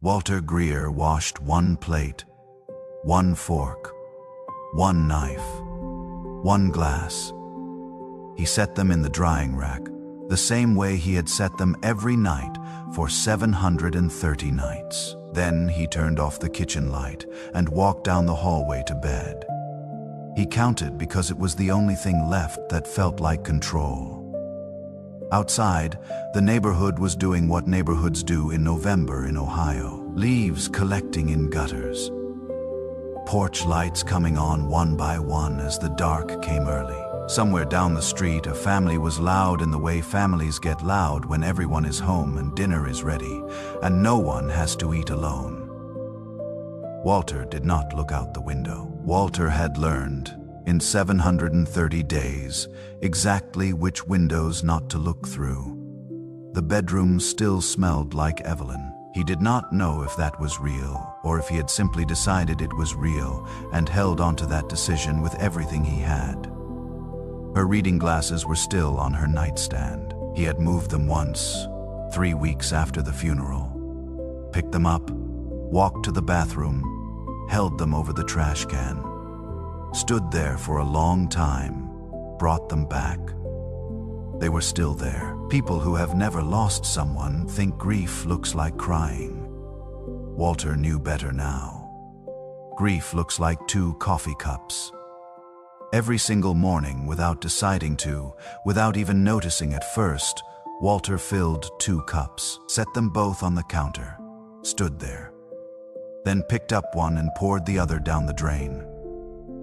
Walter Greer washed one plate, one fork, one knife, one glass. He set them in the drying rack, the same way he had set them every night for 730 nights. Then he turned off the kitchen light and walked down the hallway to bed. He counted because it was the only thing left that felt like control. Outside, the neighborhood was doing what neighborhoods do in November in Ohio. Leaves collecting in gutters. Porch lights coming on one by one as the dark came early. Somewhere down the street, a family was loud in the way families get loud when everyone is home and dinner is ready, and no one has to eat alone. Walter did not look out the window. Walter had learned, in 730 days, exactly which windows not to look through. The bedroom still smelled like Evelyn. He did not know if that was real, or if he had simply decided it was real and held onto that decision with everything he had. Her reading glasses were still on her nightstand. He had moved them once, 3 weeks after the funeral. Picked them up, walked to the bathroom, held them over the trash can, stood there for a long time, brought them back. They were still there. People who have never lost someone think grief looks like crying. Walter knew better now. Grief looks like 2 coffee cups. Every single morning, without deciding to, without even noticing at first, Walter filled 2 cups, set them both on the counter, stood there, then picked up one and poured the other down the drain.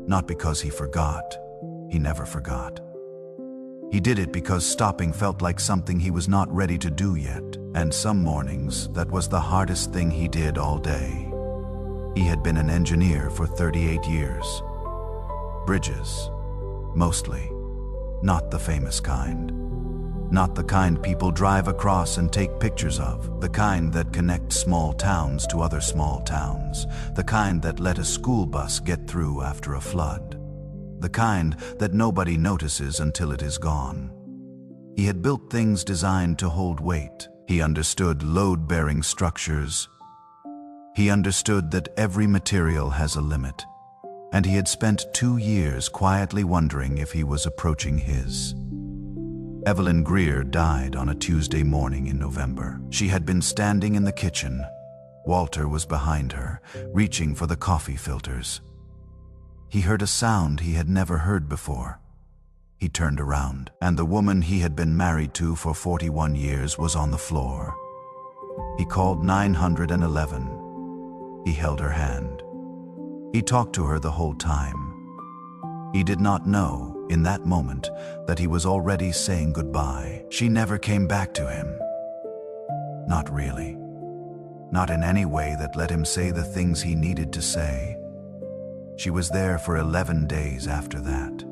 Not because he forgot. He never forgot. He did it because stopping felt like something he was not ready to do yet, and some mornings that was the hardest thing he did all day. He had been an engineer for 38 years. Bridges, mostly. Not the famous kind. Not the kind people drive across and take pictures of. The kind that connect small towns to other small towns. The kind that let a school bus get through after a flood. The kind that nobody notices until it is gone. He had built things designed to hold weight. He understood load-bearing structures. He understood that every material has a limit. And he had spent 2 years quietly wondering if he was approaching his. Evelyn Greer died on a Tuesday morning in November. She had been standing in the kitchen. Walter was behind her, reaching for the coffee filters. He heard a sound he had never heard before. He turned around, and the woman he had been married to for 41 years was on the floor. He called 911. He held her hand. He talked to her the whole time. He did not know, in that moment, that he was already saying goodbye. She never came back to him. Not really. Not in any way that let him say the things he needed to say. She was there for 11 days after that.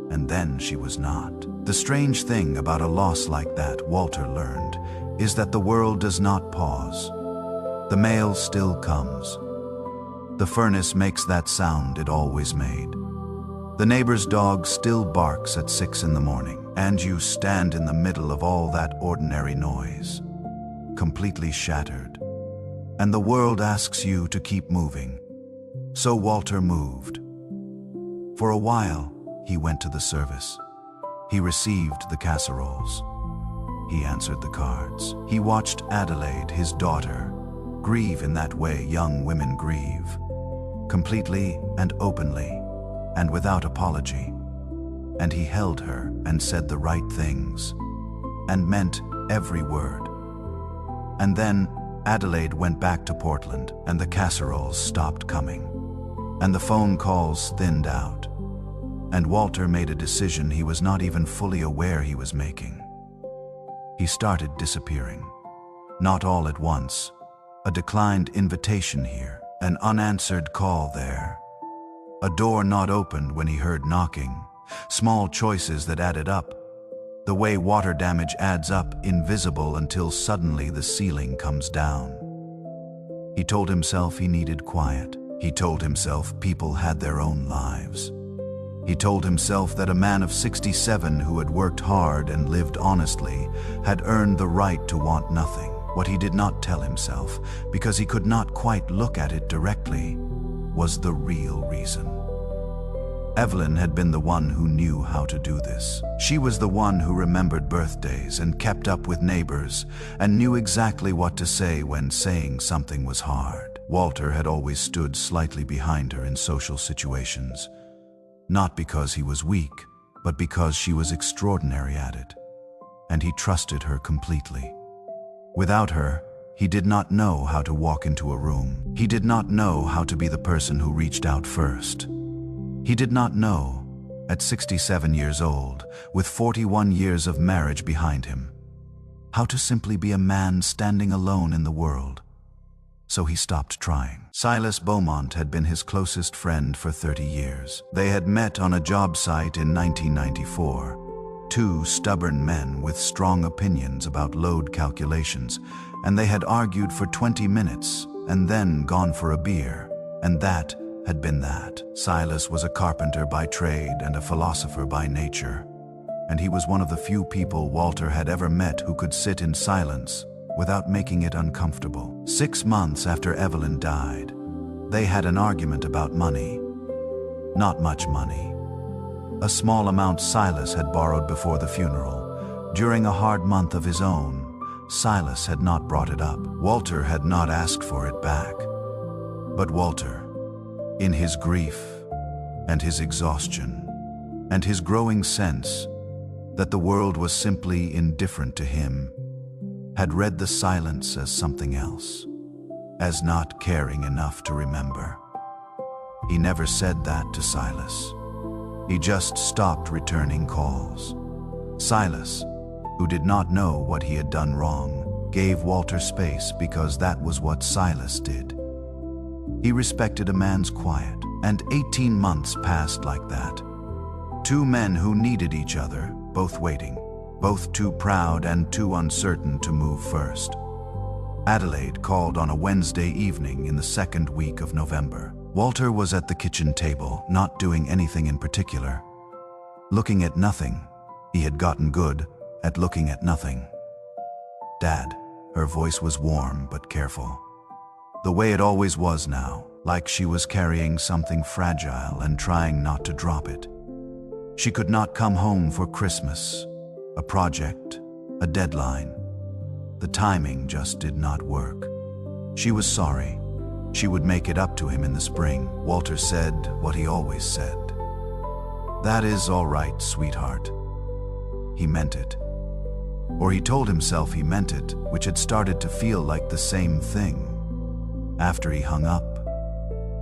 And then she was not. The strange thing about a loss like that, Walter learned, is that the world does not pause. The mail still comes. The furnace makes that sound it always made. The neighbor's dog still barks at 6 in the morning, and you stand in the middle of all that ordinary noise, completely shattered. And the world asks you to keep moving. So Walter moved. For a while, he went to the service. He received the casseroles. He answered the cards. He watched Adelaide, his daughter, grieve in that way young women grieve, completely and openly, and without apology. And he held her and said the right things, and meant every word. And then Adelaide went back to Portland, and the casseroles stopped coming, and the phone calls thinned out, and Walter made a decision he was not even fully aware he was making. He started disappearing. Not all at once. A declined invitation here, an unanswered call there. A door not opened when he heard knocking. Small choices that added up. The way water damage adds up, invisible until suddenly the ceiling comes down. He told himself he needed quiet. He told himself people had their own lives. He told himself that a man of 67 who had worked hard and lived honestly had earned the right to want nothing. What he did not tell himself, because he could not quite look at it directly, was the real reason. Evelyn had been the one who knew how to do this. She was the one who remembered birthdays and kept up with neighbors and knew exactly what to say when saying something was hard. Walter had always stood slightly behind her in social situations, not because he was weak, but because she was extraordinary at it, and he trusted her completely. Without her, he did not know how to walk into a room. He did not know how to be the person who reached out first. He did not know, at 67 years old, with 41 years of marriage behind him, how to simply be a man standing alone in the world. So he stopped trying. Silas Beaumont had been his closest friend for 30 years. They had met on a job site in 1994. Two stubborn men with strong opinions about load calculations, and they had argued for 20 minutes and then gone for a beer, and that had been that. Silas was a carpenter by trade and a philosopher by nature, and he was one of the few people Walter had ever met who could sit in silence without making it uncomfortable. 6 months after Evelyn died, they had an argument about money. Not much money. A small amount Silas had borrowed before the funeral. During a hard month of his own, Silas had not brought it up. Walter had not asked for it back. But Walter, in his grief and his exhaustion and his growing sense that the world was simply indifferent to him, had read the silence as something else, as not caring enough to remember. He never said that to Silas. He just stopped returning calls. Silas, who did not know what he had done wrong, gave Walter space because that was what Silas did. He respected a man's quiet, and 18 months passed like that. Two men who needed each other, both waiting, both too proud and too uncertain to move first. Adelaide called on a Wednesday evening in the second week of November. Walter was at the kitchen table, not doing anything in particular. Looking at nothing. He had gotten good at looking at nothing. "Dad," her voice was warm but careful. The way it always was now, like she was carrying something fragile and trying not to drop it. She could not come home for Christmas, a project, a deadline. The timing just did not work. She was sorry. She would make it up to him in the spring. Walter said what he always said. "That is all right, sweetheart." He meant it. Or he told himself he meant it, which had started to feel like the same thing. After he hung up,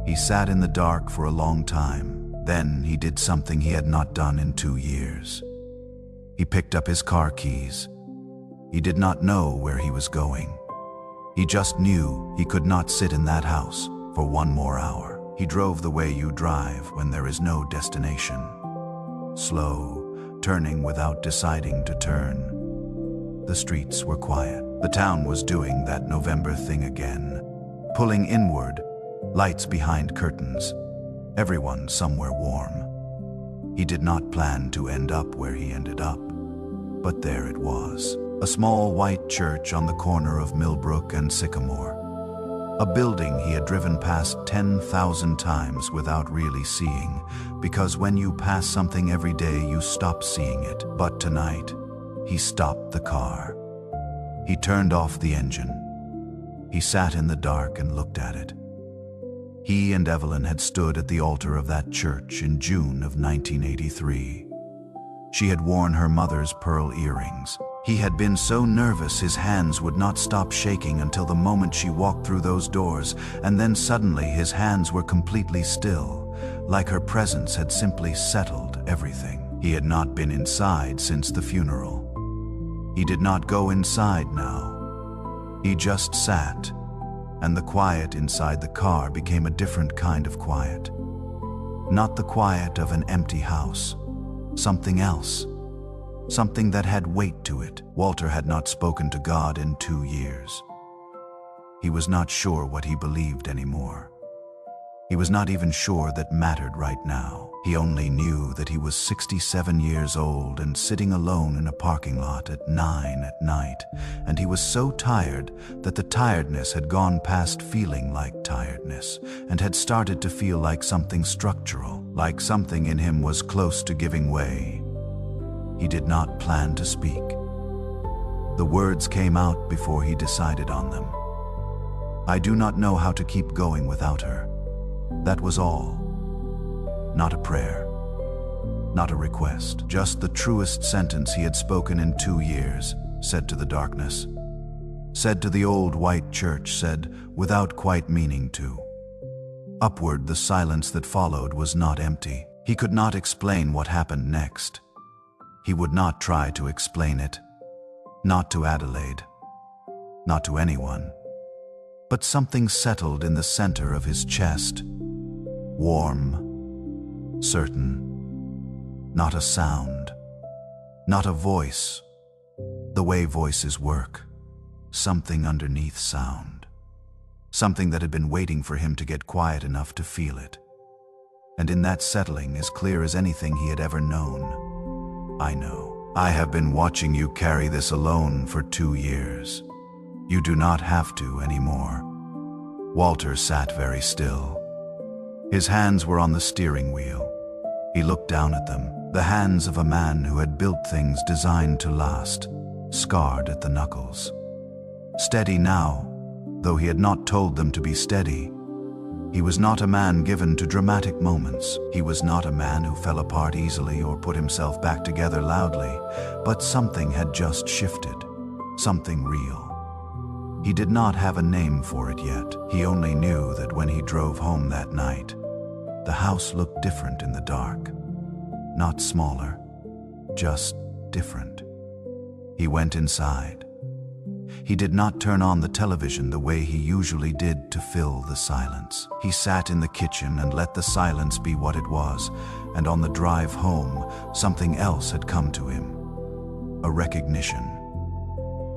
he sat in the dark for a long time. Then he did something he had not done in 2 years. He picked up his car keys. He did not know where he was going. He just knew he could not sit in that house for 1 more hour. He drove the way you drive when there is no destination. Slow, turning without deciding to turn. The streets were quiet. The town was doing that November thing again. Pulling inward, lights behind curtains, everyone somewhere warm. He did not plan to end up where he ended up, but there it was. A small white church on the corner of Millbrook and Sycamore. A building he had driven past 10,000 times without really seeing, because when you pass something every day you stop seeing it. But tonight, he stopped the car. He turned off the engine. He sat in the dark and looked at it. He and Evelyn had stood at the altar of that church in June of 1983. She had worn her mother's pearl earrings. He had been so nervous his hands would not stop shaking until the moment she walked through those doors, and then suddenly his hands were completely still, like her presence had simply settled everything. He had not been inside since the funeral. He did not go inside now. He just sat, and the quiet inside the car became a different kind of quiet. Not the quiet of an empty house. Something else. Something that had weight to it. Walter had not spoken to God in 2 years. He was not sure what he believed anymore. He was not even sure that mattered right now. He only knew that he was 67 years old and sitting alone in a parking lot at 9 at night, and he was so tired that the tiredness had gone past feeling like tiredness and had started to feel like something structural, like something in him was close to giving way. He did not plan to speak. The words came out before he decided on them. I do not know how to keep going without her. That was all. Not a prayer, not a request, just the truest sentence he had spoken in 2 years, said to the darkness, said to the old white church, said without quite meaning to. Upward, the silence that followed was not empty. He could not explain what happened next. He would not try to explain it, not to Adelaide, not to anyone. But something settled in the center of his chest, warm, certain, not a sound, not a voice, the way voices work, something underneath sound, something that had been waiting for him to get quiet enough to feel it. And in that settling, as clear as anything he had ever known, I know. I have been watching you carry this alone for 2 years. You do not have to anymore. Walter sat very still. His hands were on the steering wheel. He looked down at them, the hands of a man who had built things designed to last, scarred at the knuckles. Steady now, though he had not told them to be steady. He was not a man given to dramatic moments. He was not a man who fell apart easily or put himself back together loudly, but something had just shifted, something real. He did not have a name for it yet. He only knew that when he drove home that night, the house looked different in the dark. Not smaller, just different. He went inside. He did not turn on the television the way he usually did to fill the silence. He sat in the kitchen and let the silence be what it was, and on the drive home, something else had come to him. A recognition.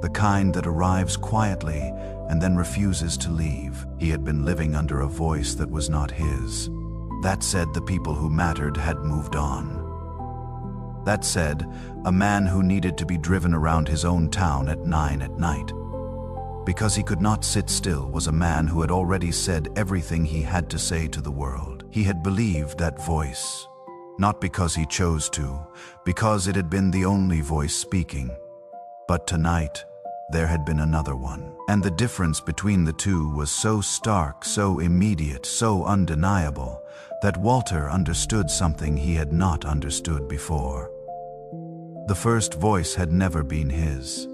The kind that arrives quietly and then refuses to leave. He had been living under a voice that was not his. That said, the people who mattered had moved on. That said, a man who needed to be driven around his own town at 9 at night. Because he could not sit still was a man who had already said everything he had to say to the world. He had believed that voice, not because he chose to, because it had been the only voice speaking. But tonight, there had been another one. And the difference between the two was so stark, so immediate, so undeniable, that Walter understood something he had not understood before. The first voice had never been his.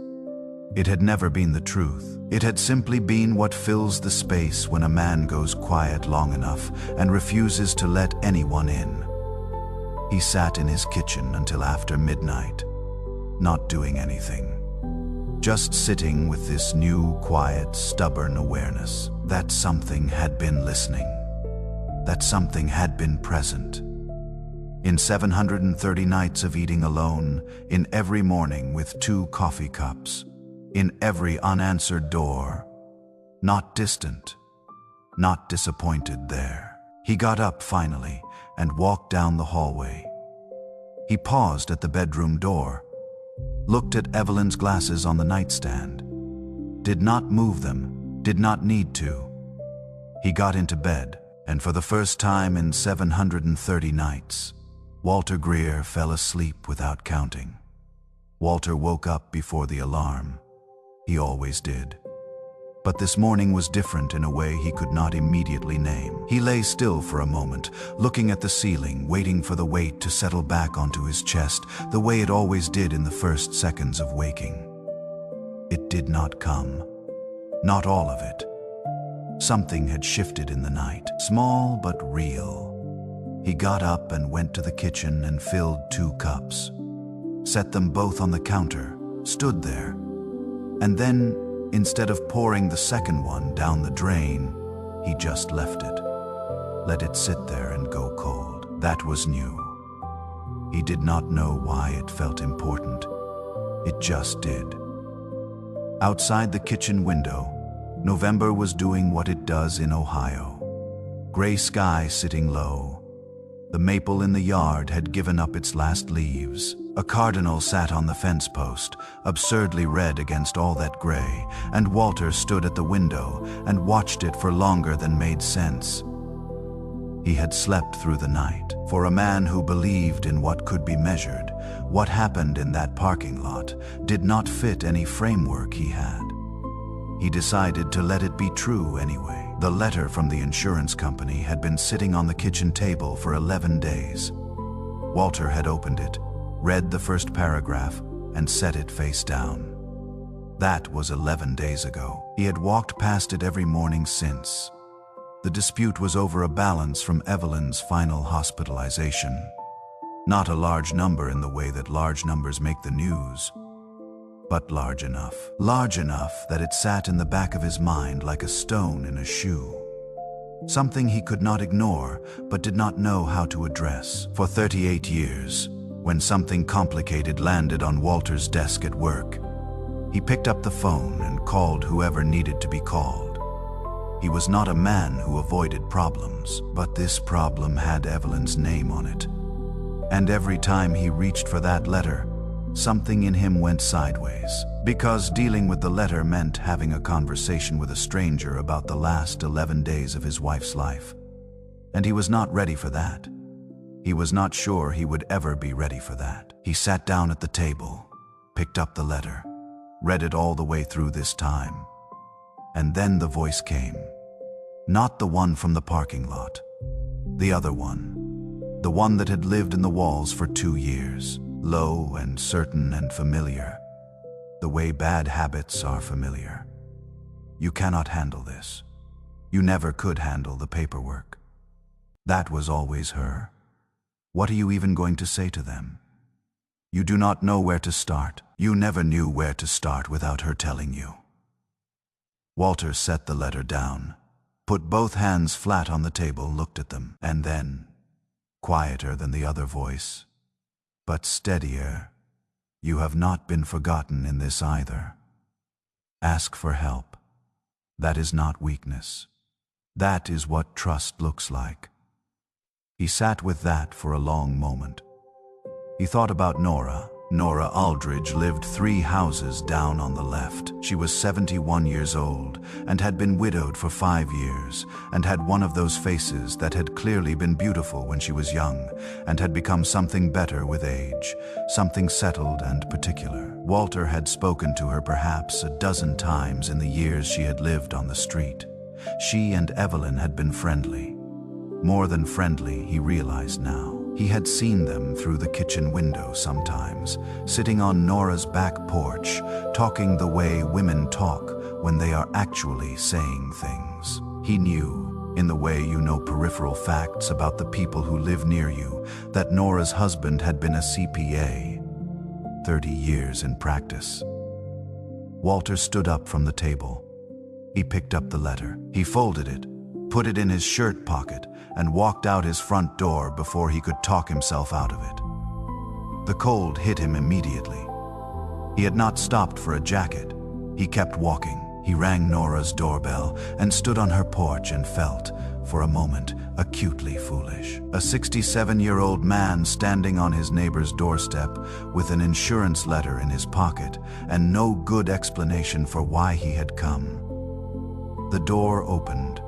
It had never been the truth. It had simply been what fills the space when a man goes quiet long enough and refuses to let anyone in. He sat in his kitchen until after midnight, not doing anything. Just sitting with this new, quiet, stubborn awareness that something had been listening, that something had been present. In 730 nights of eating alone, in every morning with 2 coffee cups, in every unanswered door, not distant, not disappointed there. He got up finally and walked down the hallway. He paused at the bedroom door, looked at Evelyn's glasses on the nightstand, did not move them, did not need to. He got into bed, and for the first time in 730 nights, Walter Greer fell asleep without counting. Walter woke up before the alarm. He always did. But this morning was different in a way he could not immediately name. He lay still for a moment, looking at the ceiling, waiting for the weight to settle back onto his chest, the way it always did in the first seconds of waking. It did not come. Not all of it. Something had shifted in the night, small but real. He got up and went to the kitchen and filled 2 cups, set them both on the counter, stood there, and then, instead of pouring the second one down the drain, he just left it. Let it sit there and go cold. That was new. He did not know why it felt important. It just did. Outside the kitchen window, November was doing what it does in Ohio. Gray sky sitting low. The maple in the yard had given up its last leaves. A cardinal sat on the fence post, absurdly red against all that gray, and Walter stood at the window and watched it for longer than made sense. He had slept through the night. For a man who believed in what could be measured, what happened in that parking lot did not fit any framework he had. He decided to let it be true anyway. The letter from the insurance company had been sitting on the kitchen table for 11 days. Walter had opened it, read the first paragraph, and set it face down. That was 11 days ago. He had walked past it every morning since. The dispute was over a balance from Evelyn's final hospitalization. Not a large number in the way that large numbers make the news, but large enough. Large enough that it sat in the back of his mind like a stone in a shoe. Something he could not ignore, but did not know how to address. For 38 years, when something complicated landed on Walter's desk at work, he picked up the phone and called whoever needed to be called. He was not a man who avoided problems, but this problem had Evelyn's name on it. And every time he reached for that letter, something in him went sideways. Because dealing with the letter meant having a conversation with a stranger about the last 11 days of his wife's life. And he was not ready for that. He was not sure he would ever be ready for that. He sat down at the table, picked up the letter, read it all the way through this time. And then the voice came. Not the one from the parking lot. The other one. The one that had lived in the walls for 2 years. Low and certain and familiar. The way bad habits are familiar. You cannot handle this. You never could handle the paperwork. That was always her. What are you even going to say to them? You do not know where to start. You never knew where to start without her telling you. Walter set the letter down, put both hands flat on the table, looked at them, and then, quieter than the other voice, but steadier, you have not been forgotten in this either. Ask for help. That is not weakness. That is what trust looks like. He sat with that for a long moment. He thought about Nora. Nora Aldridge lived 3 houses down on the left. She was 71 years old and had been widowed for 5 years and had one of those faces that had clearly been beautiful when she was young and had become something better with age, something settled and particular. Walter had spoken to her perhaps a dozen times in the years she had lived on the street. She and Evelyn had been friendly. More than friendly, he realized now. He had seen them through the kitchen window sometimes, sitting on Nora's back porch, talking the way women talk when they are actually saying things. He knew, in the way you know peripheral facts about the people who live near you, that Nora's husband had been a CPA, 30 years in practice. Walter stood up from the table. He picked up the letter. He folded it, put it in his shirt pocket, and walked out his front door before he could talk himself out of it. The cold hit him immediately. He had not stopped for a jacket. He kept walking. He rang Nora's doorbell and stood on her porch and felt, for a moment, acutely foolish. A 67-year-old man standing on his neighbor's doorstep with an insurance letter in his pocket and no good explanation for why he had come. The door opened.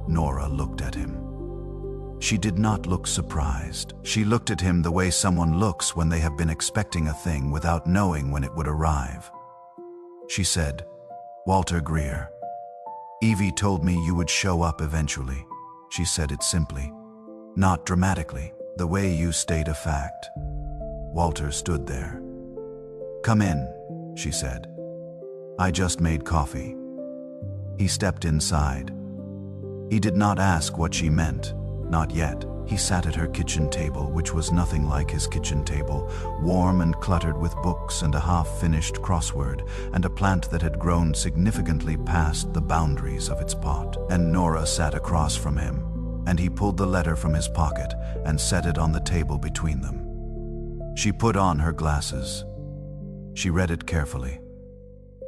Nora looked at him. She did not look surprised. She looked at him the way someone looks when they have been expecting a thing without knowing when it would arrive. She said, "Walter Greer, Evie told me you would show up eventually." She said it simply, not dramatically, the way you state a fact. Walter stood there. "Come in," she said. "I just made coffee." He stepped inside. He did not ask what she meant. Not yet. He sat at her kitchen table, which was nothing like his kitchen table, warm and cluttered with books and a half-finished crossword, and a plant that had grown significantly past the boundaries of its pot. And Nora sat across from him, and he pulled the letter from his pocket and set it on the table between them. She put on her glasses. She read it carefully.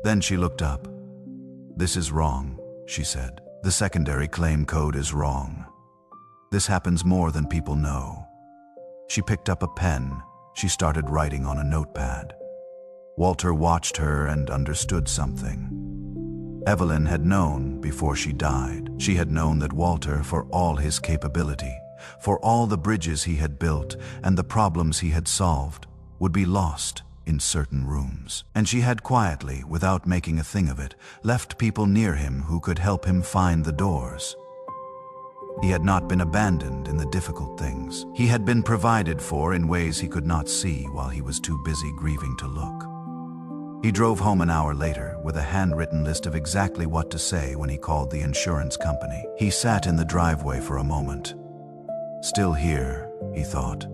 Then she looked up. "This is wrong," she said. The secondary claim code is wrong. This happens more than people know. She picked up a pen. She started writing on a notepad. Walter watched her and understood something. Evelyn had known before she died. She had known that Walter, for all his capability, for all the bridges he had built and the problems he had solved, would be lost in certain rooms. And she had quietly, without making a thing of it, left people near him who could help him find the doors. He had not been abandoned in the difficult things. He had been provided for in ways he could not see while he was too busy grieving to look. He drove home an hour later with a handwritten list of exactly what to say when he called the insurance company. He sat in the driveway for a moment. Still here, he thought.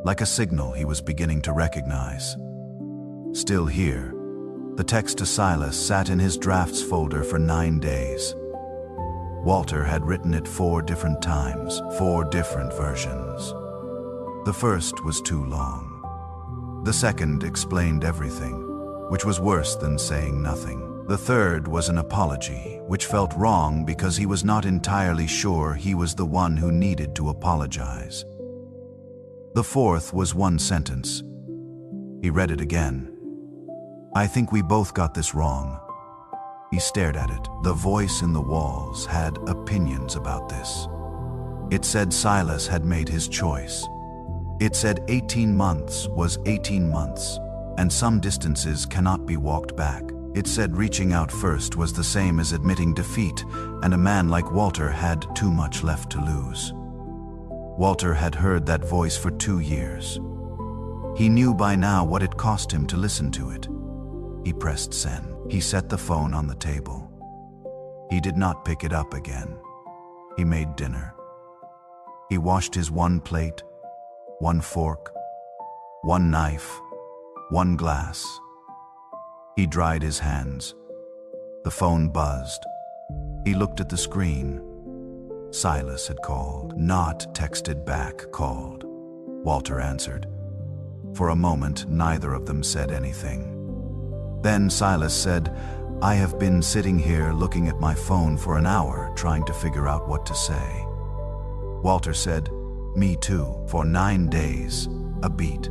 Like a signal he was beginning to recognize. Still here. The text to Silas sat in his drafts folder for 9 days. Walter had written it 4 different times, 4 different versions. The first was too long. The second explained everything, which was worse than saying nothing. The third was an apology, which felt wrong because he was not entirely sure he was the one who needed to apologize. The fourth was 1 sentence. He read it again. "I think we both got this wrong." He stared at it. The voice in the walls had opinions about this. It said Silas had made his choice. It said 18 months was 18 months, and some distances cannot be walked back. It said reaching out first was the same as admitting defeat, and a man like Walter had too much left to lose. Walter had heard that voice for 2 years. He knew by now what it cost him to listen to it. He pressed send. He set the phone on the table. He did not pick it up again. He made dinner. He washed his 1 plate, 1 fork, 1 knife, 1 glass. He dried his hands. The phone buzzed. He looked at the screen. Silas had called. Not texted back, called. Walter answered. For a moment, neither of them said anything. Then Silas said, "I have been sitting here looking at my phone for an hour trying to figure out what to say." Walter said, "Me too," for 9 days, a beat.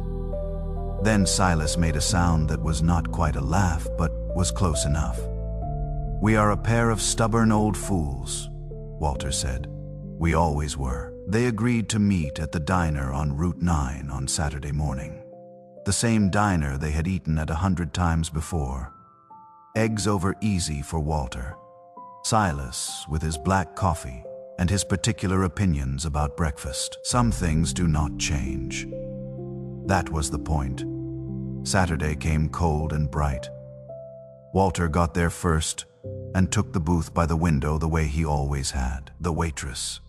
Then Silas made a sound that was not quite a laugh, but was close enough. "We are a pair of stubborn old fools," Walter said. "We always were." They agreed to meet at the diner on Route 9 on Saturday morning. The same diner they had eaten at 100 times before. Eggs over easy for Walter. Silas with his black coffee and his particular opinions about breakfast. Some things do not change. That was the point. Saturday came cold and bright. Walter got there first and took the booth by the window the way he always had. The waitress,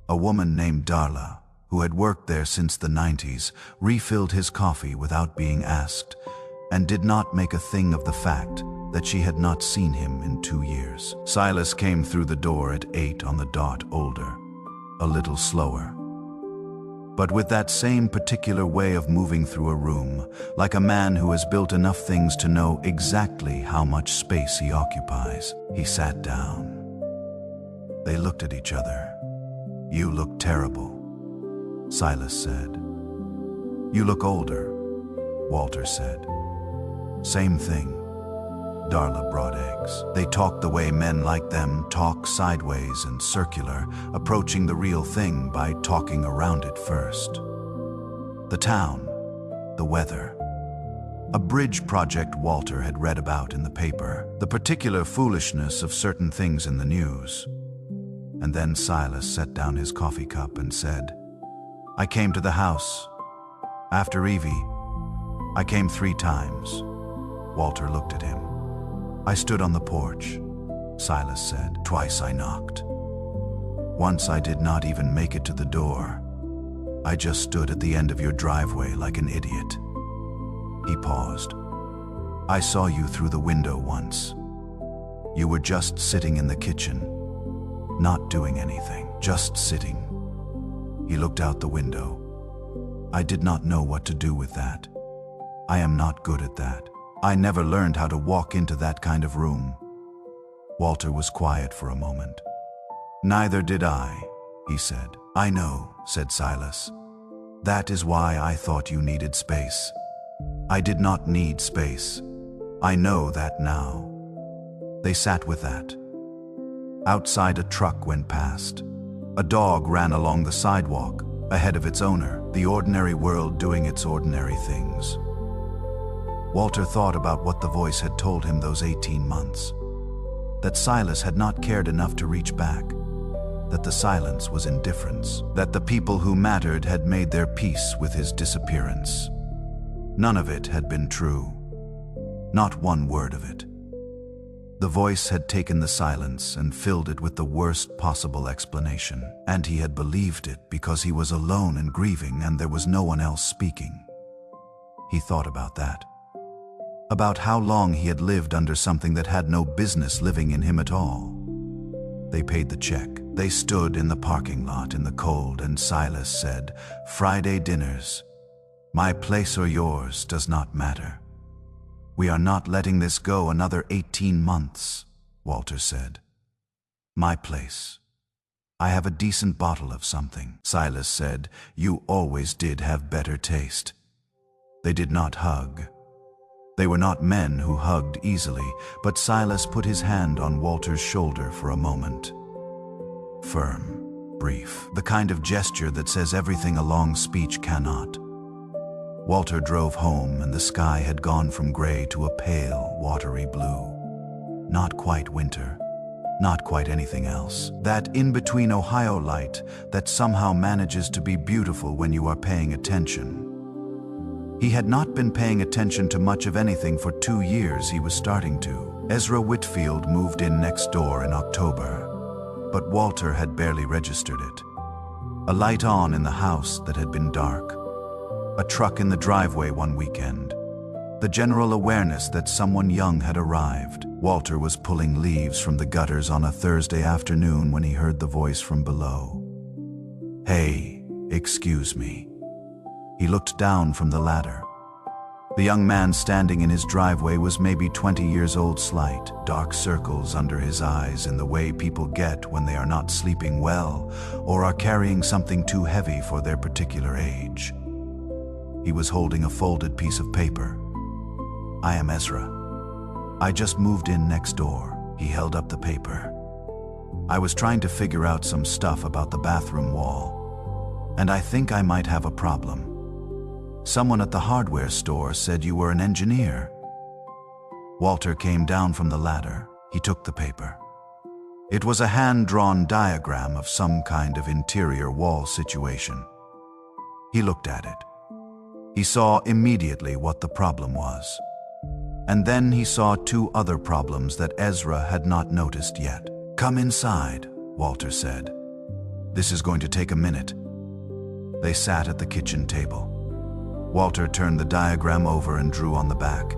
a woman named Darla, who had worked there since the 90s, refilled his coffee without being asked, and did not make a thing of the fact that she had not seen him in 2 years. Silas came through the door at 8 on the dot, older, a little slower, but with that same particular way of moving through a room, like a man who has built enough things to know exactly how much space he occupies. He sat down. They looked at each other. "You look terrible," Silas said. "You look older," Walter said. "Same thing." Darla brought eggs. They talked the way men like them talk, sideways and circular, approaching the real thing by talking around it first. The town, the weather, a bridge project Walter had read about in the paper, the particular foolishness of certain things in the news. And then Silas set down his coffee cup and said, "I came to the house. After Evie, I came 3 times. Walter looked at him. "I stood on the porch," Silas said. "Twice I knocked. Once I did not even make it to the door. I just stood at the end of your driveway like an idiot." He paused. "I saw you through the window once. You were just sitting in the kitchen, not doing anything, just sitting." He looked out the window. "I did not know what to do with that. I am not good at that. I never learned how to walk into that kind of room." Walter was quiet for a moment. Neither did I, he said. I know, said Silas. That is why I thought you needed space. I did not need space. I know that now. They sat with that. Outside, a truck went past. A dog ran along the sidewalk, ahead of its owner, the ordinary world doing its ordinary things. Walter thought about what the voice had told him those 18 months. That Silas had not cared enough to reach back. That the silence was indifference. That the people who mattered had made their peace with his disappearance. None of it had been true. Not one word of it. The voice had taken the silence and filled it with the worst possible explanation. And he had believed it because he was alone and grieving and there was no one else speaking. He thought about that. About how long he had lived under something that had no business living in him at all. They paid the check. They stood in the parking lot in the cold and Silas said, "Friday dinners. My place or yours does not matter. We are not letting this go another 18 months, Walter said. My place. I have a decent bottle of something. Silas said, "You always did have better taste." They did not hug. They were not men who hugged easily, but Silas put his hand on Walter's shoulder for a moment. Firm, brief, the kind of gesture that says everything a long speech cannot. Walter drove home and the sky had gone from gray to a pale, watery blue. Not quite winter, not quite anything else. That in-between Ohio light that somehow manages to be beautiful when you are paying attention. He had not been paying attention to much of anything for 2 years. He was starting to. Ezra Whitfield moved in next door in October, but Walter had barely registered it. A light on in the house that had been dark. A truck in the driveway one weekend. The general awareness that someone young had arrived. Walter was pulling leaves from the gutters on a Thursday afternoon when he heard the voice from below. "Hey, excuse me." He looked down from the ladder. The young man standing in his driveway was maybe 20 years old, slight, dark circles under his eyes in the way people get when they are not sleeping well or are carrying something too heavy for their particular age. He was holding a folded piece of paper. "I am Ezra. I just moved in next door." He held up the paper. "I was trying to figure out some stuff about the bathroom wall, and I think I might have a problem. Someone at the hardware store said you were an engineer." Walter came down from the ladder. He took the paper. It was a hand-drawn diagram of some kind of interior wall situation. He looked at it. He saw immediately what the problem was. And then he saw 2 other problems that Ezra had not noticed yet. "Come inside," Walter said. "This is going to take a minute." They sat at the kitchen table. Walter turned the diagram over and drew on the back.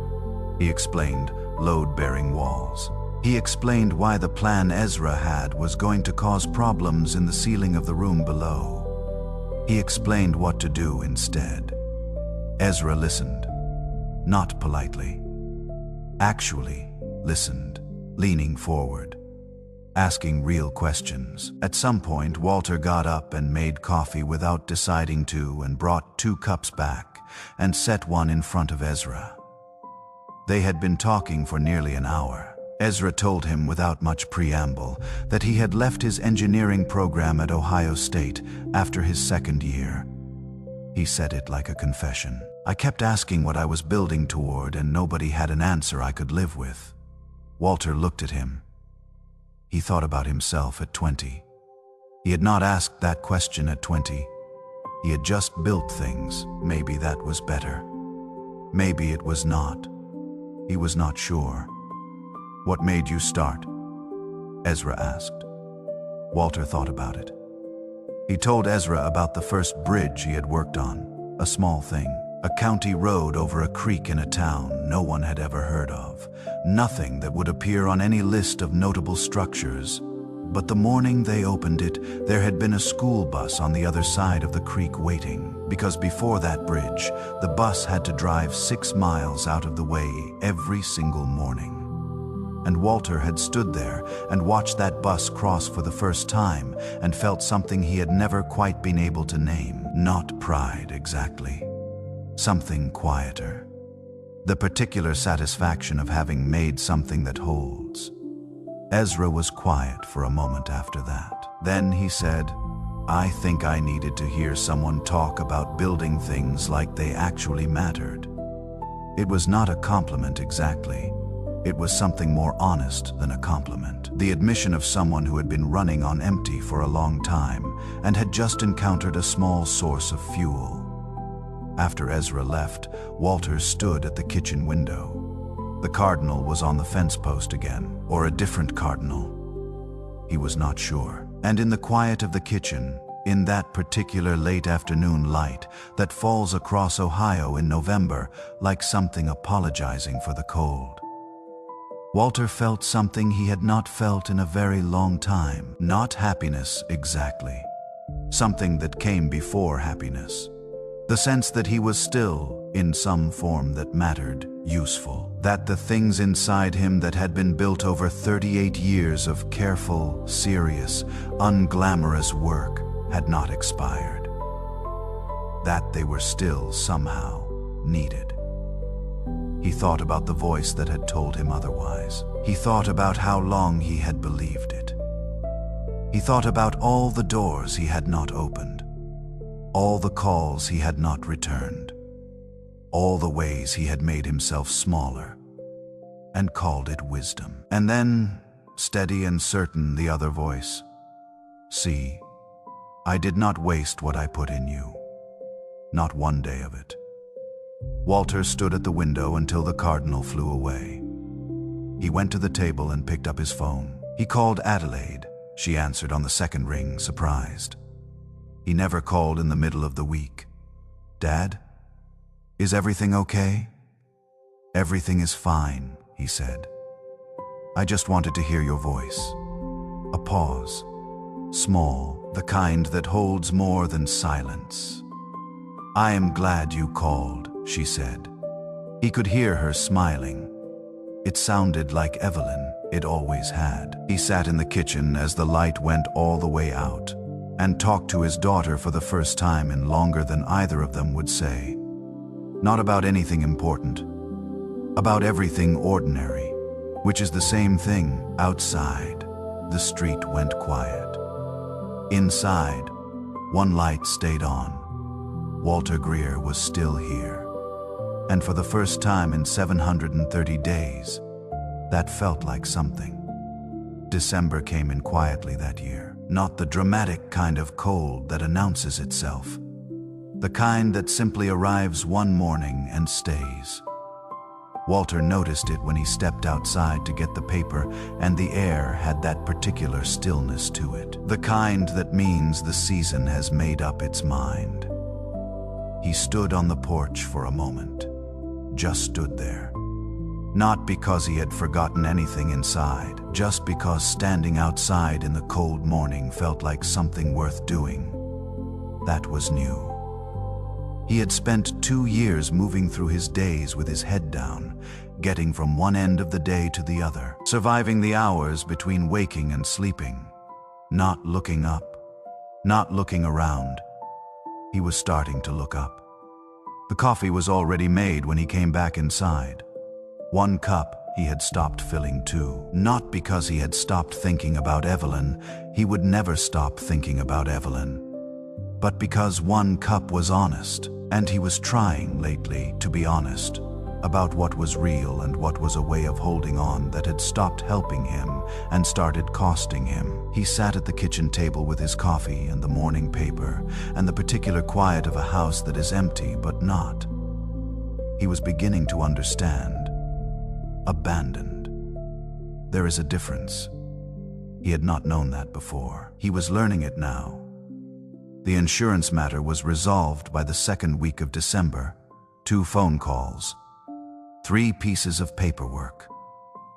He explained load-bearing walls. He explained why the plan Ezra had was going to cause problems in the ceiling of the room below. He explained what to do instead. Ezra listened, not politely. Actually listened, leaning forward, asking real questions. At some point, Walter got up and made coffee without deciding to and brought 2 cups back and set one in front of Ezra. They had been talking for nearly an hour. Ezra told him without much preamble that he had left his engineering program at Ohio State after his 2nd year. He said it like a confession. "I kept asking what I was building toward and nobody had an answer I could live with." Walter looked at him. He thought about himself at 20. He had not asked that question at 20. He had just built things. Maybe that was better. Maybe it was not. He was not sure. "What made you start?" Ezra asked. Walter thought about it. He told Ezra about the first bridge he had worked on, a small thing, a county road over a creek in a town no one had ever heard of, nothing that would appear on any list of notable structures. But the morning they opened it, there had been a school bus on the other side of the creek waiting, because before that bridge, the bus had to drive 6 miles out of the way every single morning. and Walter had stood there and watched that bus cross for the first time and felt something he had never quite been able to name. Not pride exactly. Something quieter. The particular satisfaction of having made something that holds. Ezra was quiet for a moment after that. Then he said, "I think I needed to hear someone talk about building things like they actually mattered." It was not a compliment exactly. It was something more honest than a compliment. The admission of someone who had been running on empty for a long time and had just encountered a small source of fuel. After Ezra left, Walter stood at the kitchen window. The cardinal was on the fence post again, or a different cardinal. He was not sure. And in the quiet of the kitchen, in that particular late afternoon light that falls across Ohio in November like something apologizing for the cold, Walter felt something he had not felt in a very long time. Not happiness exactly. Something that came before happiness. The sense that he was still, in some form that mattered, useful. That the things inside him that had been built over 38 years of careful, serious, unglamorous work had not expired. That they were still somehow needed. He thought about the voice that had told him otherwise. He thought about how long he had believed it. He thought about all the doors he had not opened. All the calls he had not returned. All the ways he had made himself smaller, and called it wisdom. And then, steady and certain, the other voice. "See, I did not waste what I put in you. Not one day of it." Walter stood at the window until the cardinal flew away. He went to the table and picked up his phone. He called Adelaide. She answered on the second ring, surprised. He never called in the middle of the week. "Dad? Is everything okay?" "Everything is fine," he said. "I just wanted to hear your voice." A pause. Small, the kind that holds more than silence. "I am glad you called," she said. He could hear her smiling. It sounded like Evelyn, it always had. He sat in the kitchen as the light went all the way out, and talked to his daughter for the first time in longer than either of them would say. Not about anything important. About everything ordinary, which is the same thing. Outside, the street went quiet. Inside, one light stayed on. Walter Greer was still here. And for the first time in 730 days, that felt like something. December came in quietly that year. Not the dramatic kind of cold that announces itself. The kind that simply arrives one morning and stays. Walter noticed it when he stepped outside to get the paper, and the air had that particular stillness to it. The kind that means the season has made up its mind. He stood on the porch for a moment. Just stood there. Not because he had forgotten anything inside, just because standing outside in the cold morning felt like something worth doing. That was new. He had spent 2 years moving through his days with his head down, getting from one end of the day to the other, surviving the hours between waking and sleeping, not looking up, not looking around. He was starting to look up. The coffee was already made when he came back inside. 1 cup he had stopped filling 2. Not because he had stopped thinking about Evelyn, he would never stop thinking about Evelyn, but because 1 cup was honest, and he was trying lately to be honest about what was real and what was a way of holding on that had stopped helping him and started costing him. He sat at the kitchen table with his coffee and the morning paper and the particular quiet of a house that is empty but not. He was beginning to understand. Abandoned. There is a difference. He had not known that before. He was learning it now. The insurance matter was resolved by the 2nd week of December. 2 phone calls. 3 pieces of paperwork.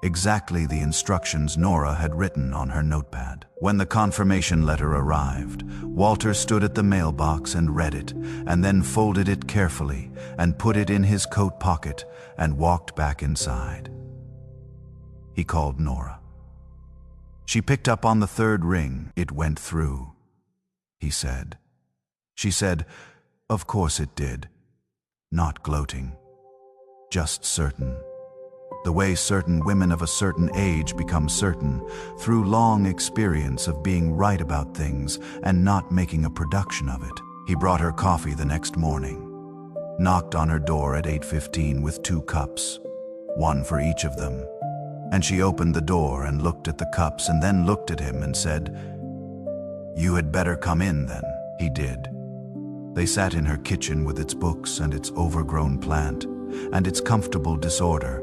Exactly the instructions Nora had written on her notepad. When the confirmation letter arrived, Walter stood at the mailbox and read it, and then folded it carefully and put it in his coat pocket and walked back inside. He called Nora. She picked up on the third ring. It went through, he said. She said, "Of course it did." Not gloating, just certain. The way certain women of a certain age become certain, through long experience of being right about things and not making a production of it. He brought her coffee the next morning, knocked on her door at 8:15 with 2 cups, one for each of them. And she opened the door and looked at the cups and then looked at him and said, "You had better come in then." He did. They sat in her kitchen with its books and its overgrown plant and its comfortable disorder,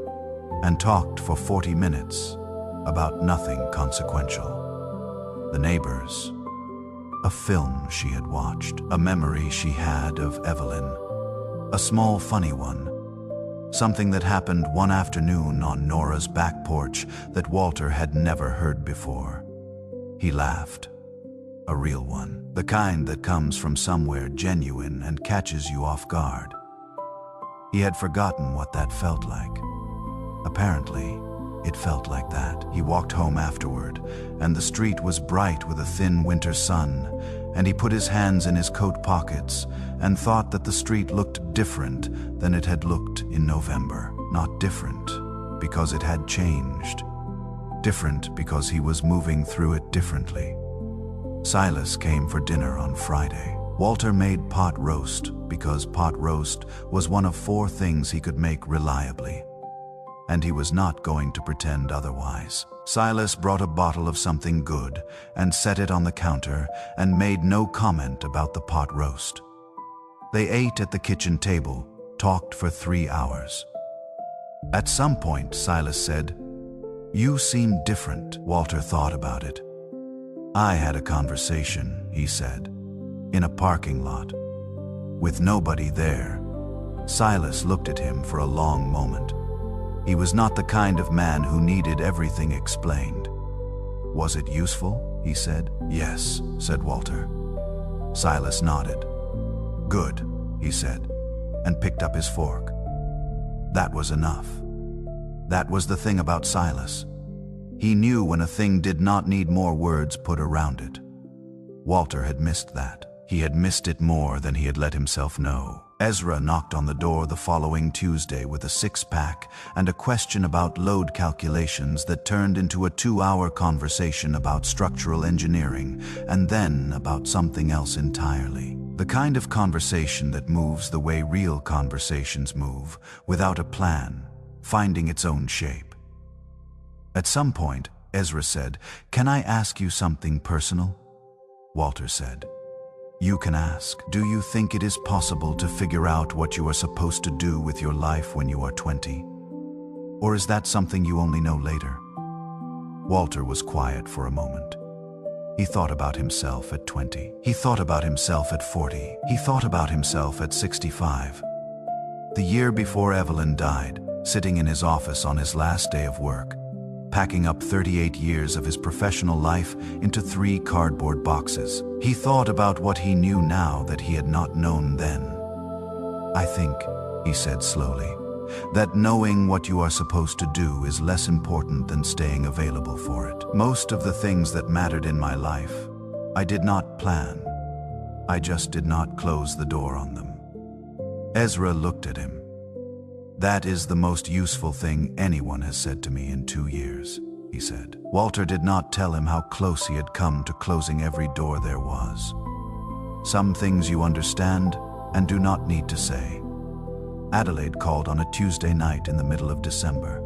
and talked for 40 minutes about nothing consequential. The neighbors, a film she had watched, a memory she had of Evelyn, a small funny one, something that happened one afternoon on Nora's back porch that Walter had never heard before. He laughed. A real one, the kind that comes from somewhere genuine and catches you off guard. He had forgotten what that felt like. Apparently, it felt like that. He walked home afterward, and the street was bright with a thin winter sun, and he put his hands in his coat pockets and thought that the street looked different than it had looked in November. Not different because it had changed. Different because he was moving through it differently. Silas came for dinner on Friday. Walter made pot roast because pot roast was one of 4 things he could make reliably, and he was not going to pretend otherwise. Silas brought a bottle of something good and set it on the counter and made no comment about the pot roast. They ate at the kitchen table, talked for 3 hours. At some point, Silas said, "You seem different." Walter thought about it. "I had a conversation," he said, "in a parking lot, with nobody there." Silas looked at him for a long moment. He was not the kind of man who needed everything explained. "Was it useful?" he said. "Yes," said Walter. Silas nodded. "Good," he said, and picked up his fork. That was enough. That was the thing about Silas. He knew when a thing did not need more words put around it. Walter had missed that. He had missed it more than he had let himself know. Ezra knocked on the door the following Tuesday with a 6-pack and a question about load calculations that turned into a 2-hour conversation about structural engineering and then about something else entirely. The kind of conversation that moves the way real conversations move, without a plan, finding its own shape. At some point, Ezra said, "Can I ask you something personal?" Walter said, "You can ask. Do you think it is possible to figure out what you are supposed to do with your life when you are 20? Or is that something you only know later?" Walter was quiet for a moment. He thought about himself at 20. He thought about himself at 40. He thought about himself at 65. The year before Evelyn died, sitting in his office on his last day of work, packing up 38 years of his professional life into 3 cardboard boxes. He thought about what he knew now that he had not known then. "I think," he said slowly, "that knowing what you are supposed to do is less important than staying available for it. Most of the things that mattered in my life, I did not plan. I just did not close the door on them." Ezra looked at him. "That is the most useful thing anyone has said to me in 2 years," he said. Walter did not tell him how close he had come to closing every door there was. Some things you understand and do not need to say. Adelaide called on a Tuesday night in the middle of December.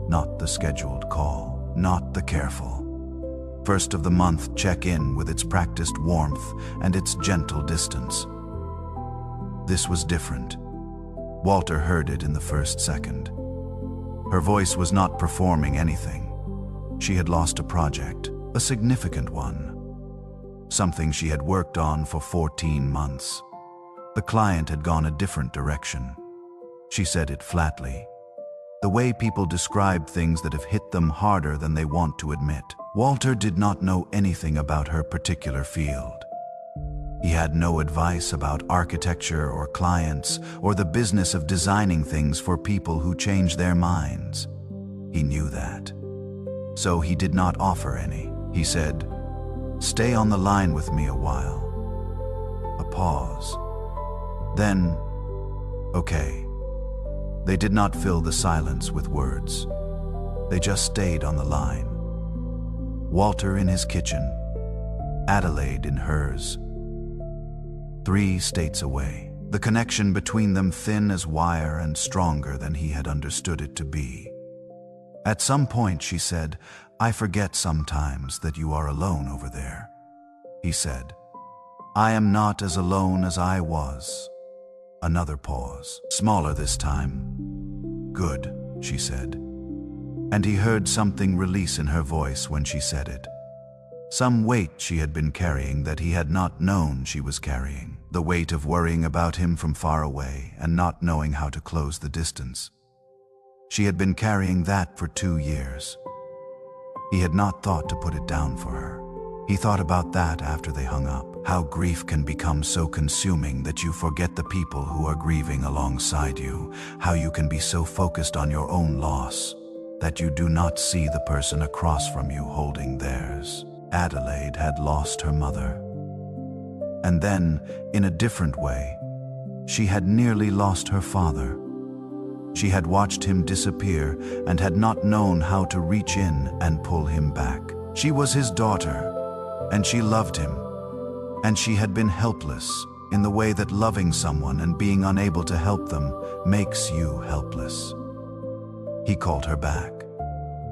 Not the scheduled call, not the careful. First of the month check-in with its practiced warmth and its gentle distance. This was different. Walter heard it in the first second. Her voice was not performing anything. She had lost a project, a significant one. Something she had worked on for 14 months. The client had gone a different direction. She said it flatly. The way people describe things that have hit them harder than they want to admit. Walter did not know anything about her particular field. He had no advice about architecture or clients or the business of designing things for people who change their minds. He knew that. so he did not offer any. He said, "Stay on the line with me a while." A pause. Then, "Okay." They did not fill the silence with words. They just stayed on the line. Walter in his kitchen, Adelaide in hers. 3 states away. The connection between them thin as wire and stronger than he had understood it to be. At some point she said, "I forget sometimes that you are alone over there." He said, "I am not as alone as I was." Another pause, smaller this time. "Good," she said. And he heard something release in her voice when she said it. Some weight she had been carrying that he had not known she was carrying. The weight of worrying about him from far away and not knowing how to close the distance. She had been carrying that for 2 years. He had not thought to put it down for her. He thought about that after they hung up. How grief can become so consuming that you forget the people who are grieving alongside you. How you can be so focused on your own loss that you do not see the person across from you holding theirs. Adelaide had lost her mother. And then, in a different way, she had nearly lost her father. She had watched him disappear and had not known how to reach in and pull him back. She was his daughter, and she loved him. And she had been helpless in the way that loving someone and being unable to help them makes you helpless. He called her back.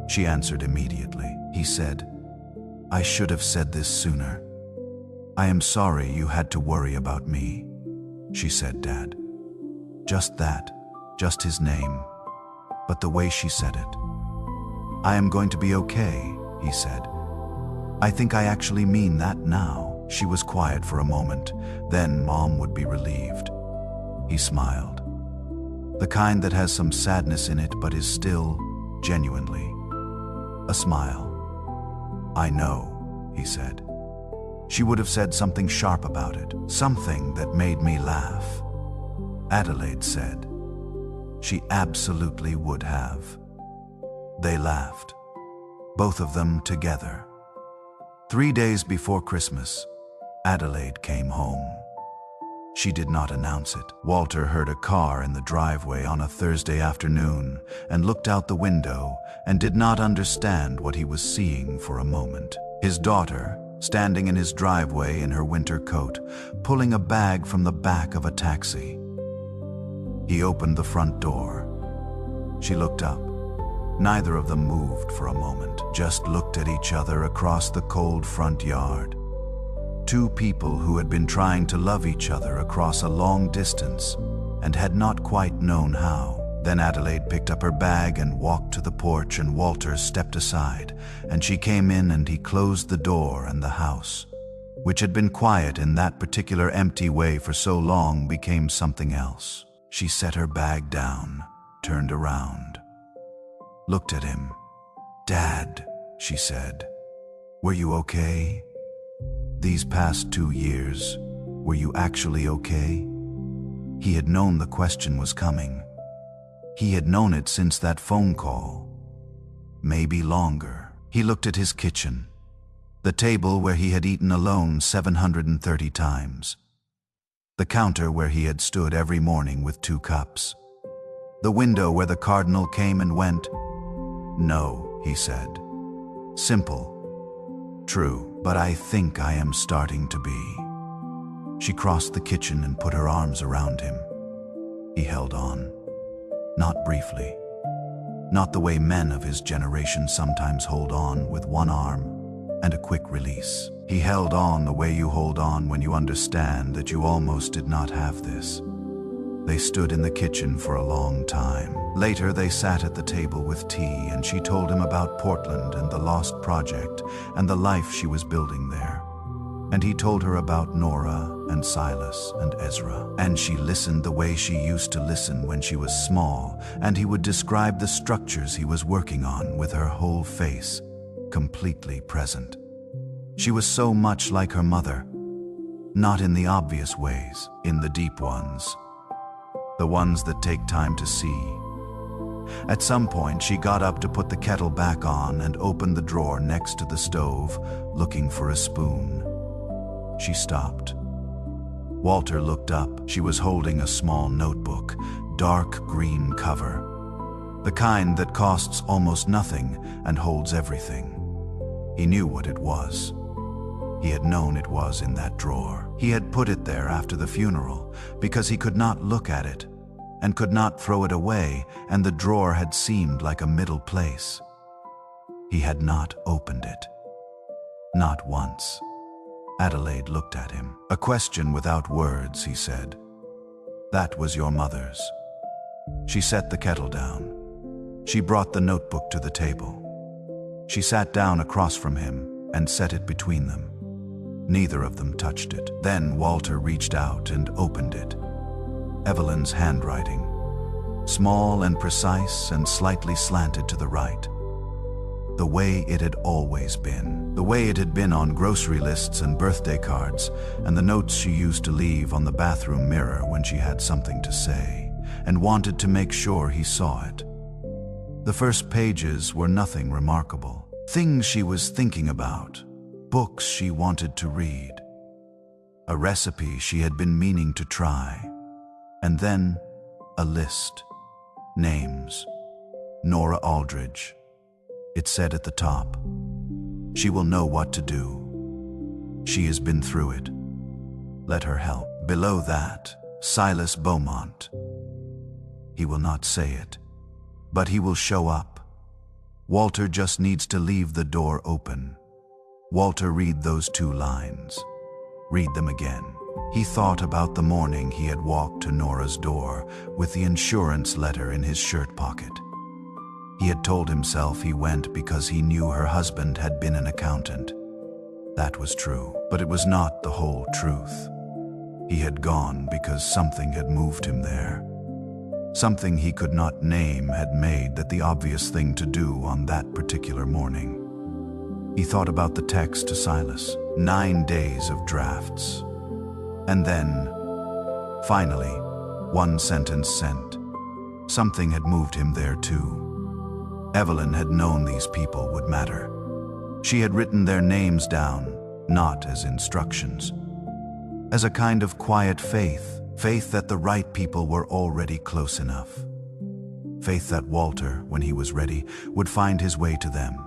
She answered immediately. He said, "I should have said this sooner. I am sorry you had to worry about me." She said, "Dad." Just that, just his name, but the way she said it. "I am going to be okay," he said. "I think I actually mean that now." She was quiet for a moment, then Mom would be relieved. He smiled. The kind that has some sadness in it but is still, genuinely, a smile. "I know," he said. She would have said something sharp about it, something that made me laugh. Adelaide said. She absolutely would have. They laughed, both of them together. 3 days before Christmas, Adelaide came home. She did not announce it. Walter heard a car in the driveway on a Thursday afternoon and looked out the window and did not understand what he was seeing for a moment. His daughter, standing in his driveway in her winter coat, pulling a bag from the back of a taxi. He opened the front door. She looked up. Neither of them moved for a moment, just looked at each other across the cold front yard. 2 people who had been trying to love each other across a long distance and had not quite known how. Then Adelaide picked up her bag and walked to the porch, and Walter stepped aside, and she came in and he closed the door, and the house, which had been quiet in that particular empty way for so long, became something else. She set her bag down, turned around, looked at him. "Dad," she said, "were you okay? These past 2 years, were you actually okay?" He had known the question was coming. He had known it since that phone call. Maybe longer. He looked at his kitchen, the table where he had eaten alone 730 times, the counter where he had stood every morning with 2 cups, the window where the cardinal came and went. "No," he said. "Simple. True, but I think I am starting to be." She crossed the kitchen and put her arms around him. He held on. Not briefly. Not the way men of his generation sometimes hold on, with one arm and a quick release. He held on the way you hold on when you understand that you almost did not have this. They stood in the kitchen for a long time. Later they sat at the table with tea, and she told him about Portland and the Lost Project and the life she was building there. And he told her about Nora and Silas and Ezra. And she listened the way she used to listen when she was small, and he would describe the structures he was working on with her whole face, completely present. She was so much like her mother, not in the obvious ways, in the deep ones, the ones that take time to see. At some point, she got up to put the kettle back on and opened the drawer next to the stove, looking for a spoon. She stopped. Walter looked up. She was holding a small notebook, dark green cover, the kind that costs almost nothing and holds everything. He knew what it was. He had known it was in that drawer. He had put it there after the funeral because he could not look at it and could not throw it away, and the drawer had seemed like a middle place. He had not opened it. Not once. Adelaide looked at him. "A question without words," he said. "That was your mother's." She set the kettle down. She brought the notebook to the table. She sat down across from him and set it between them. Neither of them touched it. Then Walter reached out and opened it. Evelyn's handwriting, small and precise and slightly slanted to the right. The way it had always been. The way it had been on grocery lists and birthday cards, and the notes she used to leave on the bathroom mirror when she had something to say and wanted to make sure he saw it. The first pages were nothing remarkable. Things she was thinking about, books she wanted to read, a recipe she had been meaning to try, and then a list. Names. Nora Aldridge. It said at the top, "She will know what to do. She has been through it. Let her help." Below that, Silas Beaumont. He will not say it, but he will show up. Walter just needs to leave the door open. Walter read those 2 lines. Read them again. He thought about the morning he had walked to Nora's door with the insurance letter in his shirt pocket. He had told himself he went because he knew her husband had been an accountant. That was true, but it was not the whole truth. He had gone because something had moved him there. Something he could not name had made that the obvious thing to do on that particular morning. He thought about the text to Silas, 9 days of drafts. And then, finally, 1 sentence sent. Something had moved him there too. Evelyn had known these people would matter. She had written their names down, not as instructions, as a kind of quiet faith that the right people were already close enough. Faith that Walter, when he was ready, would find his way to them.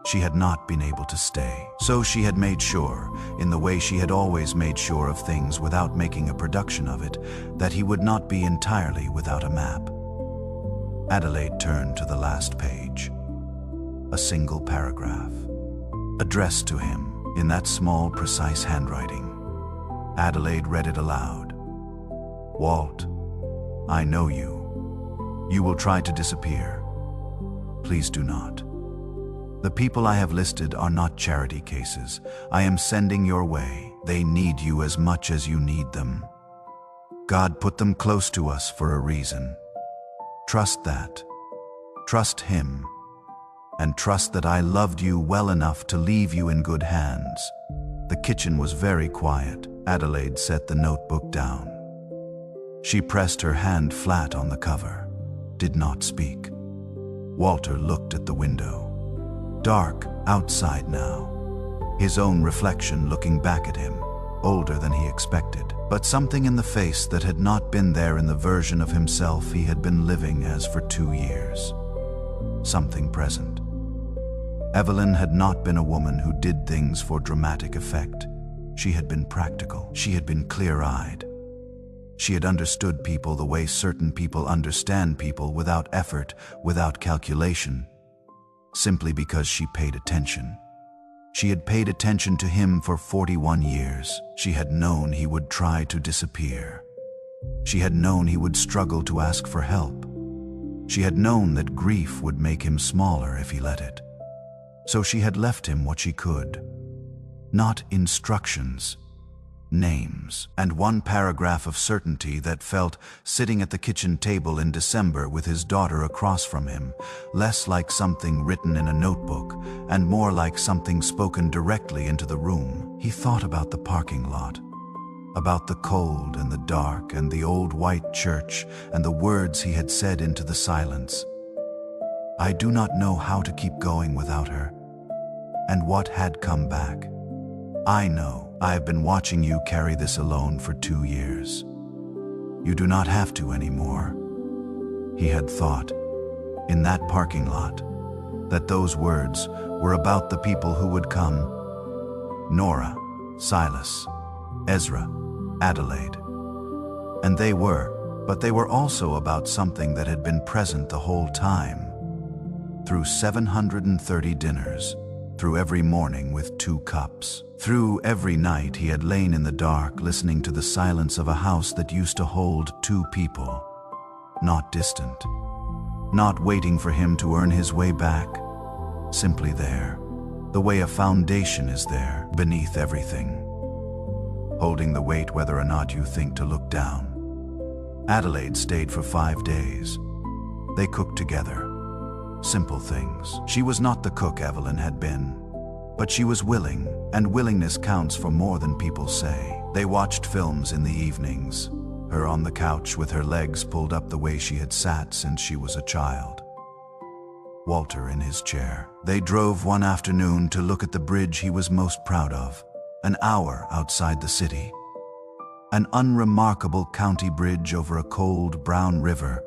She had not been able to stay, so she had made sure, in the way she had always made sure of things without making a production of it, that he would not be entirely without a map. Adelaide turned to the last page. A single paragraph, addressed to him in that small, precise handwriting. Adelaide read it aloud. "Walt, I know you. You will try to disappear. Please do not. The people I have listed are not charity cases. I am sending your way. They need you as much as you need them. God put them close to us for a reason. Trust that. Trust Him. And trust that I loved you well enough to leave you in good hands." The kitchen was very quiet. Adelaide set the notebook down. She pressed her hand flat on the cover, did not speak. Walter looked at the window. Dark outside now. His own reflection looking back at him, older than he expected, but something in the face that had not been there in the version of himself he had been living as for 2 years. Something present. Evelyn had not been a woman who did things for dramatic effect. She had been practical. She had been clear-eyed. She had understood people the way certain people understand people, without effort, without calculation, simply because she paid attention. She had paid attention to him for 41 years. She had known he would try to disappear. She had known he would struggle to ask for help. She had known that grief would make him smaller if he let it. So she had left him what she could. Not instructions, names, and 1 paragraph of certainty that felt, sitting at the kitchen table in December with his daughter across from him, less like something written in a notebook and more like something spoken directly into the room. He thought about the parking lot, about the cold and the dark and the old white church and the words he had said into the silence. I do not know how to keep going without her. And what had come back? I know. I have been watching you carry this alone for 2 years. You do not have to anymore. He had thought, in that parking lot, that those words were about the people who would come. Nora, Silas, Ezra, Adelaide. And they were, but they were also about something that had been present the whole time. Through 730 dinners, through every morning with 2 cups, through every night he had lain in the dark listening to the silence of a house that used to hold 2 people, not distant, not waiting for him to earn his way back, simply there, the way a foundation is there, beneath everything, holding the weight whether or not you think to look down. Adelaide stayed for 5 days. They cooked together. Simple things. She was not the cook Evelyn had been, but she was willing, and willingness counts for more than people say. They watched films in the evenings, her on the couch with her legs pulled up the way she had sat since she was a child. Walter in his chair. They drove one afternoon to look at the bridge he was most proud of, an hour outside the city. An unremarkable county bridge over a cold, brown river.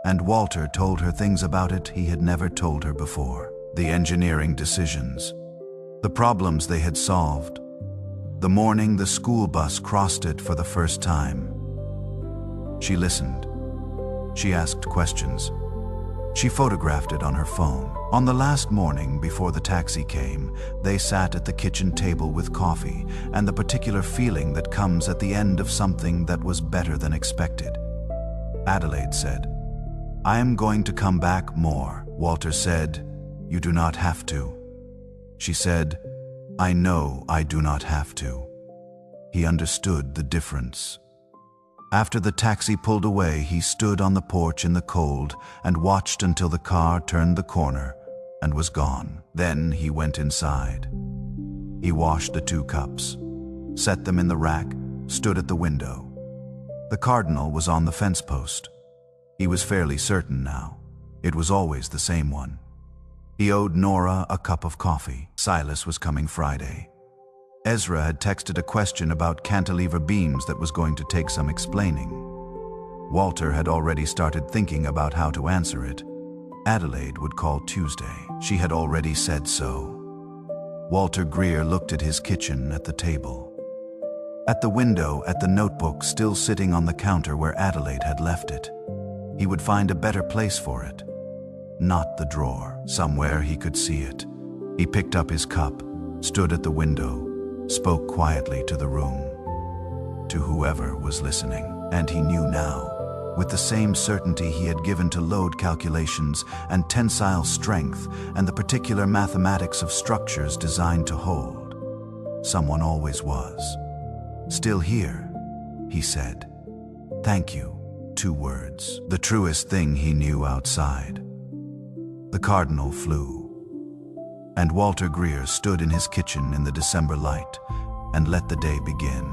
And Walter told her things about it he had never told her before. The engineering decisions, the problems they had solved, the morning the school bus crossed it for the first time. She listened. She asked questions. She photographed it on her phone. On the last morning before the taxi came, they sat at the kitchen table with coffee and the particular feeling that comes at the end of something that was better than expected. Adelaide said, "I am going to come back more." Walter said, "You do not have to." She said, "I know I do not have to." He understood the difference. After the taxi pulled away, he stood on the porch in the cold and watched until the car turned the corner and was gone. Then he went inside. He washed the 2 cups, set them in the rack, stood at the window. The cardinal was on the fence post. He was fairly certain now. It was always the same one. He owed Nora a cup of coffee. Silas was coming Friday. Ezra had texted a question about cantilever beams that was going to take some explaining. Walter had already started thinking about how to answer it. Adelaide would call Tuesday. She had already said so. Walter Greer looked at his kitchen at the table. At the window, at the notebook still sitting on the counter where Adelaide had left it. He would find a better place for it. Not the drawer. Somewhere he could see it. He picked up his cup, stood at the window, spoke quietly to the room, to whoever was listening. And he knew now, with the same certainty he had given to load calculations and tensile strength and the particular mathematics of structures designed to hold. Someone always was. "Still here," he said. "Thank you." 2 words. The truest thing he knew outside. The cardinal flew. And Walter Greer stood in his kitchen in the December light and let the day begin.